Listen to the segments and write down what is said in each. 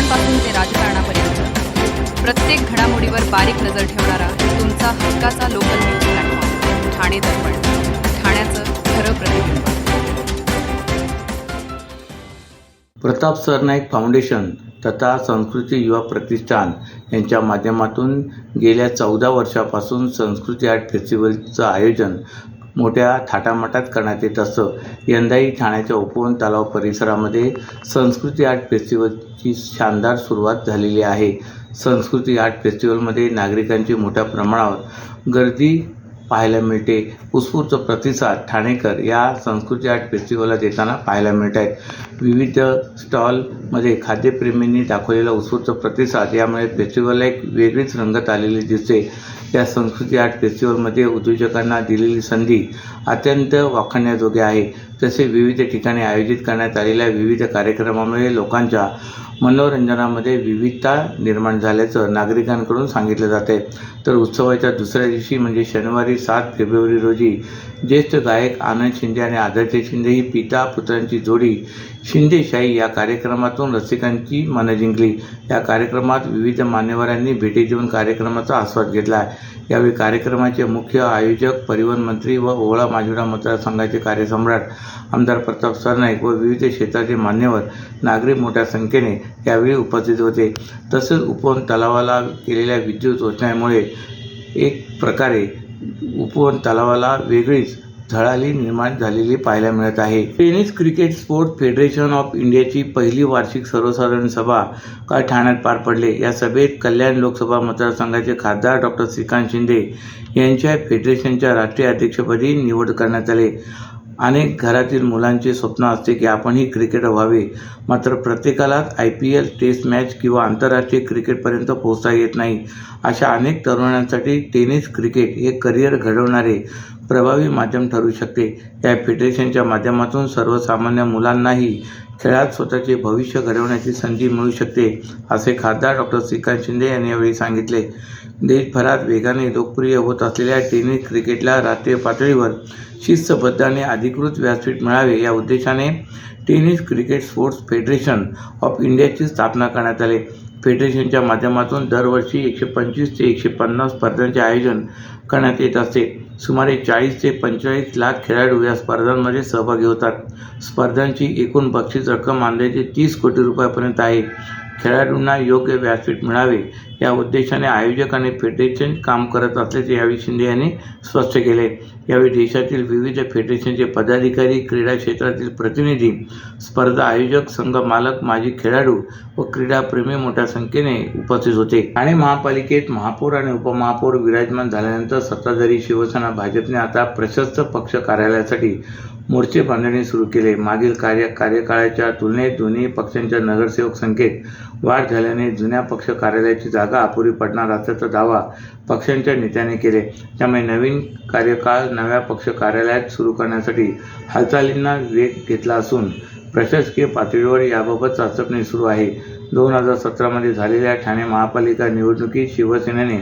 पक्षांपासून ते राजकारणापर्यंत प्रत्येक घडामोडीवर बारीक नजर ठेवणारा तुमचा हक्काचा लोकल न्यूज प्लॅटफॉर्म ठाणे दर्पण, ठाण्याचं खरं प्रतिबिंब. प्रताप सरनाईक फाउंडेशन तथा संस्कृती युवा प्रतिष्ठान यांच्या माध्यमातून गेल्या 14 वर्षापासून संस्कृती आर्ट फेस्टिवलचं आयोजन मोठ्या थाटामाटात करण्यात येत असतं. यंदाही ठाण्याच्या उपवन तलाव परिसरामध्ये संस्कृती आर्ट फेस्टिवलची शानदार सुरुवात झालेली आहे. संस्कृती आर्ट फेस्टिवलमध्ये नागरिकांची मोठ्या प्रमाणावर गर्दी पाहायला मिळते. उत्स्फूर्त प्रतिसाद ठाणेकर या संस्कृती आर्ट फेस्टिवलला देताना पाहायला मिळत आहेत. विविध स्टॉलमध्ये खाद्यप्रेमींनी दाखवलेला उत्स्फूर्त प्रतिसाद यामुळे फेस्टिवलला एक वेगळीच रंगत आलेली दिसते. या संस्कृती आर्ट फेस्टिवलमध्ये उद्योजकांना दिलेली संधी अत्यंत वाखाणण्याजोगी आहे. तसे विविध ठिकाणी आयोजित करण्यात आलेल्या विविध कार्यक्रमामुळे लोकांच्या मनोरंजनामध्ये विविधता निर्माण झाल्याचं नागरिकांकडून सांगितलं जाते. तर उत्सवाच्या दुसऱ्या दिवशी म्हणजे शनिवारी 7 फेब्रुवारी रोजी ज्येष्ठ गायक आनंद शिंदे आणि आदर्श शिंदे ही पिता पुत्रांची जोडी शिंदेशाही या कार्यक्रमातून रसिकांची मनं जिंकली. या कार्यक्रमात विविध मान्यवरांनी भेटी देऊन कार्यक्रमाचा आस्वाद घेतला. यावेळी कार्यक्रमाचे मुख्य आयोजक, परिवहन मंत्री व ओवळा माजिवडा मतदारसंघाचे कार्यसम्राट आमदार प्रताप सरनाईक व विविध क्षेत्राचे मान्यवर नागरिक मोठ्या संख्येने यावेळी उपस्थित होते. तसेच उपवन तलावाला केलेल्या विद्युत रोषणाईमुळे एक प्रकारे उपवन तलावाला वेगळीच झळाळी निर्माण झालेली पाहायला मिळत आहे. Tennis cricket sports federation of इंडियाची पहिली वार्षिक सर्वसाधारण सभा काल ठाण्यात पार पडली. या सभेत कल्याण लोकसभा मतदारसंघाचे खासदार डॉ. श्रीकांत शिंदे यांच्या फेडरेशनच्या राष्ट्रीय अध्यक्षपदी निवड करण्यात आली. अनेक घरातील मुलांचे स्वप्न असते की आपणही क्रिकेटर व्हावे, मात्र प्रत्येकालाच IPL, टेस्ट मॅच किंवा आंतरराष्ट्रीय क्रिकेटपर्यंत पोहोचता येत नाही. अशा अनेक तरुणांसाठी टेनिस क्रिकेट हे करिअर घडवणारे प्रभावी माध्यम ठरू शकते. या फेडरेशनच्या माध्यमातून सर्वसामान्य मुलांनाही खेळात स्वतःचे भविष्य घडवण्याची संधी मिळू शकते, असे खासदार डॉ. श्रीकांत शिंदे यांनी यावेळी सांगितले. देशभरात वेगाने लोकप्रिय होत असलेल्या टेनिस क्रिकेटला राष्ट्रीय पातळीवर शिस्तबद्ध आणि अधिकृत व्यासपीठ मिळावे या उद्देशाने tennis cricket sports federation of इंडियाची स्थापना करण्यात आली. फेडरेशनच्या माध्यमातून दरवर्षी 125 ते 150 स्पर्धांचे आयोजन करण्यात येत असते. सुमारे 40 ते 45 लाख खेळाडू या स्पर्धांमध्ये सहभागी होतात. स्पर्धांची एकूण बक्षीस रक्कम अंदाजे 30 कोटी रुपयापर्यंत आहे. खेळाडूंना योग्य व्यासपीठ मिळावे या उद्देशाने आयोजक आणि फेडरेशन काम करत असल्याचे यावेळी शिंदे यांनी स्पष्ट केले. यावेळी देशातील विविध फेडरेशनचे पदाधिकारी, क्रीडा क्षेत्रातील प्रतिनिधी, स्पर्धा आयोजक, संघ मालक, माजी खेळाडू व क्रीडाप्रेमी मोठ्या संख्येने उपस्थित होते. ठाणे महापालिकेत महापौर आणि उपमहापौर विराजमान झाल्यानंतर सत्ताधारी शिवसेना भाजपने आता प्रशस्त पक्ष कार्यालयासाठी मोर्चे बांधणी सुरू केले. मागील कार्यकाळाच्या तुलनेत दोन्ही पक्षांच्या नगरसेवक संख्येत वाढ झाल्याने जुन्या पक्ष कार्यालयाची जागा अपुरी पडणार असल्याचा दावा पक्षांच्या नेत्यांनी केले. त्यामुळे नवीन कार्यकाळ नव्या पक्ष कार्यालयात सुरू करण्यासाठी हालचालींना वेग घेतला असून प्रशासकीय पातळीवर याबाबत चाचपणी सुरू आहे. 2017मध्ये झालेल्या ठाणे महापालिका निवडणुकीत शिवसेनेने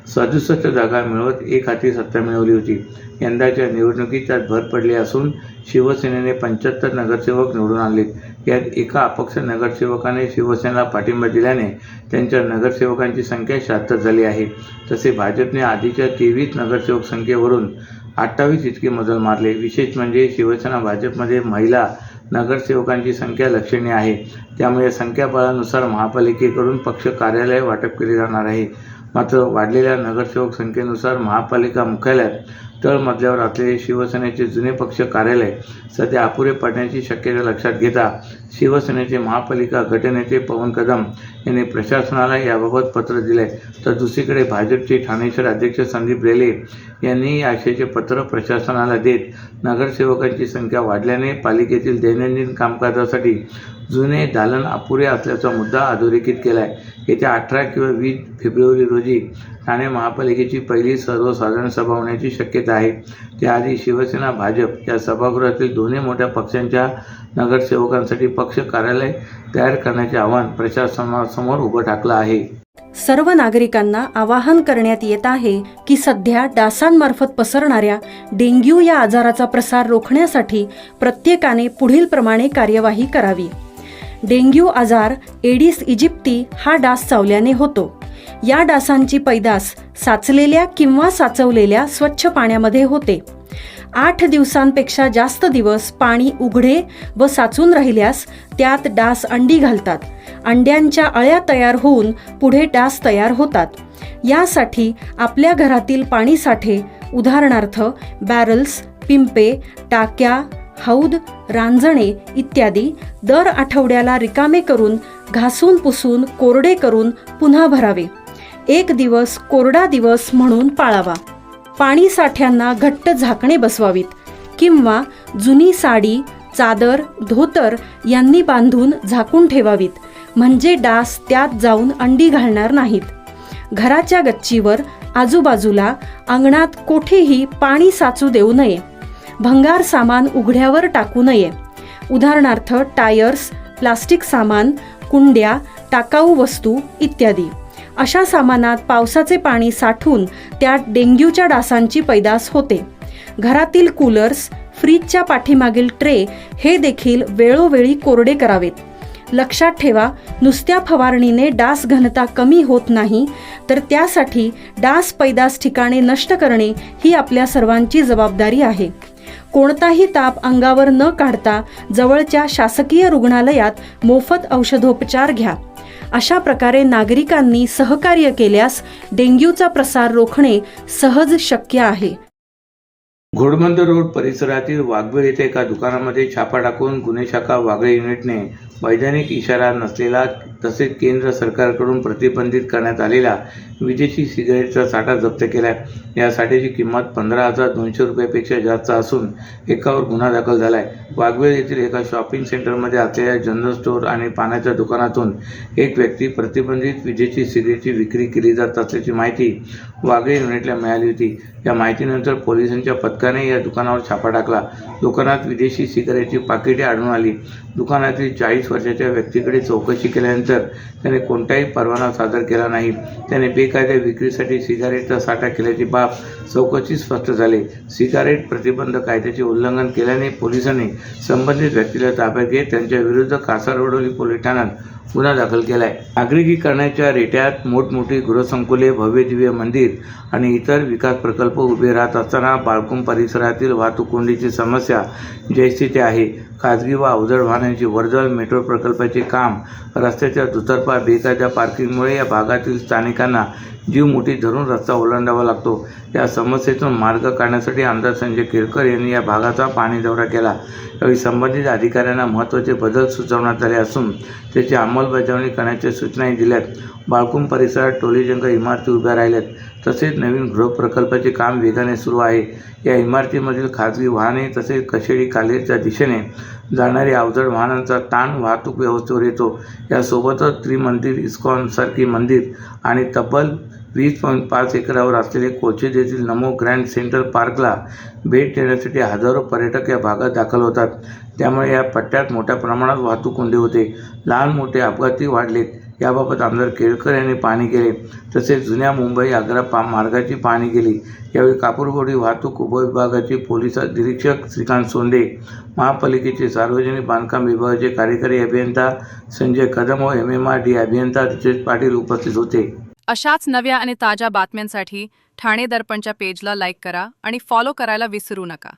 67 जागा मिळवत एक हाती सत्ता मिळवली होती. यंदाच्या निवडणुकीत त्यात भर पडली असून शिवसेनेने 75 नगरसेवक निवडून आणले. यात एका अपक्ष नगरसेवकाने शिवसेनेला पाठिंबा दिल्याने त्यांच्या नगरसेवकांची संख्या 76 झाली आहे. तसे भाजपने आधीच्या 23 नगरसेवक संख्येवरून 28 इतके मजल मारले. विशेष म्हणजे शिवसेना भाजपमध्ये महिला नगरसेवकांची संख्या लक्षणीय आहे. त्यामुळे संख्याबळानुसार महापालिकेकडून पक्ष कार्यालय वाटप केले जाणार आहे. मात्र वाढलेल्या नगरसेवक संख्येनुसार महापालिका मुख्यालयात तळमजल्यावर असलेले शिवसेनेचे जुने पक्ष कार्यालय सध्या अपुरे पडण्याची शक्यता लक्षात घेता शिवसेनेचे महापालिका गटनेते पवन कदम यांनी प्रशासनाला याबाबत पत्र दिले. तर दुसरीकडे भाजपचे ठाणे शहर अध्यक्ष संदीप रेले यांनी या आशयाचे पत्र प्रशासनाला देत नगरसेवकांची संख्या वाढल्याने पालिकेतील दैनंदिन कामकाजासाठी जुने दालन अपुरे असल्याचा मुद्दा अधोरेखित केला आहे. येत्या 18 किंवा 20 फेब्रुवारी रोजी ठाणे महापालिकेची पहिली सर्वसाधारण सभा होण्याची शक्यता आहे. त्याआधी शिवसेना भाजप या सभागृहातील दोन्ही मोठ्या पक्षांच्या नगरसेवकांसाठी पक्ष कार्यालय तयार करण्याचे आवाहन प्रशासनासमोर उभं ठाकलं आहे. सर्व नागरिकांना आवाहन करण्यात येत आहे की सध्या डासांमार्फत पसरणाऱ्या डेंग्यू या आजाराचा प्रसार रोखण्यासाठी प्रत्येकाने पुढील प्रमाणे कार्यवाही करावी. डेंग्यू आजार एडिस इजिप्ती हा डास चावल्याने होतो. या डासांची पैदास साचलेल्या किंवा साचवलेल्या स्वच्छ पाण्यामध्ये होते. 8 दिवसांपेक्षा जास्त दिवस पाणी उघडे व साचून राहिल्यास त्यात डास अंडी घालतात. अंड्यांच्या अळ्या तयार होऊन पुढे डास तयार होतात. यासाठी आपल्या घरातील पाणीसाठे उदाहरणार्थ बॅरल्स, पिंपे, टाक्या, हौद, रांजणे इत्यादी दर आठवड्याला रिकामे करून घासून पुसून कोरडे करून पुन्हा भरावे. 1 दिवस कोरडा दिवस म्हणून पाळावा. पाणी साठ्यांना घट्ट झाकणे बसवावीत किंवा जुनी साडी, चादर, धोतर यांनी बांधून झाकून ठेवावीत, म्हणजे डास त्यात जाऊन अंडी घालणार नाहीत. घराच्या गच्चीवर, आजूबाजूला, अंगणात कोठेही पाणी साचू देऊ नये. भंगार सामान उघड्यावर टाकू नये. उदाहरणार्थ टायर्स, प्लास्टिक सामान, कुंड्या, टाकाऊ वस्तू इत्यादी. अशा सामानात पावसाचे पाणी साठून त्यात डेंग्यूच्या डासांची पैदास होते. घरातील कूलर्स, फ्रीजच्या पाठीमागील ट्रे हे देखील वेळोवेळी कोरडे करावेत. लक्षात ठेवा, नुसत्या फवारणीने डास घनता कमी होत नाही, तर त्यासाठी डास पैदास ठिकाणे नष्ट करणे ही आपल्या सर्वांची जबाबदारी आहे. कोणताही ताप अंगावर न काढता जवळच्या शासकीय रुग्णालयात मोफत औषधोपचार घ्या. अशा प्रकारे नागरिकांनी सहकार्य केल्यास डेंग्यूचा प्रसार रोखणे सहज शक्य आहे. घोडबंद रोड परिसरातील वाघबीळ येथे एका दुकानामध्ये छापा टाकून गुन्हे शाखा वागळे युनिटने वैधानिक इशारा नसलेला तसेच केंद्र सरकारकडून प्रतिबंधित करण्यात आलेला विदेशी सिगारेटचा साठा जप्त केला. या साठ्याची किंमत 15,200 रुपयापेक्षा जास्त असून एकावर गुन्हा दाखल झाला आहे. वाघबीळ येथील एका शॉपिंग सेंटरमध्ये असलेल्या जनरल स्टोअर आणि पाण्याच्या दुकानातून एक व्यक्ती प्रतिबंधित विदेशी सिगारेटची विक्री केली जात असल्याची माहिती वागळे युनिटला मिळाली होती. या माहितीनंतर पोलिसांच्या पथकाने या दुकानावर छापा टाकला. दुकानात विदेशी सिगारेटची पाकिटे आढळून आली. दुकानातील 40 वर्षाच्या व्यक्तीकडे चौकशी केल्यानंतर त्याने कोणताही परवाना सादर केला नाही. त्याने बेकायदा विक्रीसाठी सिगारेटचा साठा केल्याची बाब चौकशीत स्पष्ट झाले. सिगारेट प्रतिबंध कायद्याचे उल्लंघन केल्याने पोलिसांनी संबंधित व्यक्तीला ताब्यात घेत त्यांच्या विरुद्ध कासारवडोली पोलीस ठाण्यात गुन्हा दाखल केला आहे. नागरिकीकरणाच्या रेट्यात मोठमोठी गृहसंकुले, भव्यदिव्य मंदिर आणि इतर विकास प्रकल्प उभे राहत असताना बाळकुंड परिसरातील वाहतूक कोंडीची समस्या जैसी ती आहे. खाजगी व अवजड वाहनांची वर्दळ, मेट्रो प्रकल्पाचे काम, रस्त्याच्या दुतर्फा बेकायदा पार्किंगमुळे या भागातील स्थानिकांना जीव मुठीत धरून रस्ता ओलांडावा लागतो. या समस्येतून मार्ग काढण्यासाठी आमदार संजय केळकर यांनी या भागाचा पाणी दौरा केला. यावेळी संबंधित अधिकाऱ्यांना महत्त्वाचे बदल सुचवण्यात आले असून त्याची अंमलबजावणी करण्याच्या सूचनाही दिल्यात. बाळकुंड परिसरात टोलेजंग इमारती उभ्या राहिल्यात. तसेच नवीन गृहप्रकल्पाचे काम वेगाने सुरू आहे. या इमारतीमधील खाजगी वाहने तसेच कशेडी कालेरच्या दिशेने जाणारी अवजड वाहनांचा ताण वाहतूक व्यवस्थेवर येतो. यासोबतच त्रिमंदिर, इस्कॉनसारखी मंदिर आणि तब्बल 20.5 एकरावर असलेले कोचीत येथील नमो ग्रँड सेंटर पार्कला भेट देण्यासाठी हजारो पर्यटक या भागात दाखल होतात. त्यामुळे या पट्ट्यात मोठ्या प्रमाणात वाहतूक कोंडी होते. लहान मोठे अपघातही वाढलेत. याबाबत आमदार केळकर यांनी पाहणी केली. तसेच जुन्या मुंबई-आग्रा मार्गाची पाहणी केली. यावेळी कापूरगोडी वाहतूक उपविभागाचे पोलीस निरीक्षक श्रीकांत सोंडे, महापालिकेचे सार्वजनिक बांधकाम विभागाचे कार्यकारी अभियंता संजय कदम व MMRD अभियंता रितेश पाटील उपस्थित होते. अशाच नव्या आणि ताज्या बातम्यांसाठी ठाणे दर्पणच्या पेजला लाईक करा आणि फॉलो करायला विसरू नका.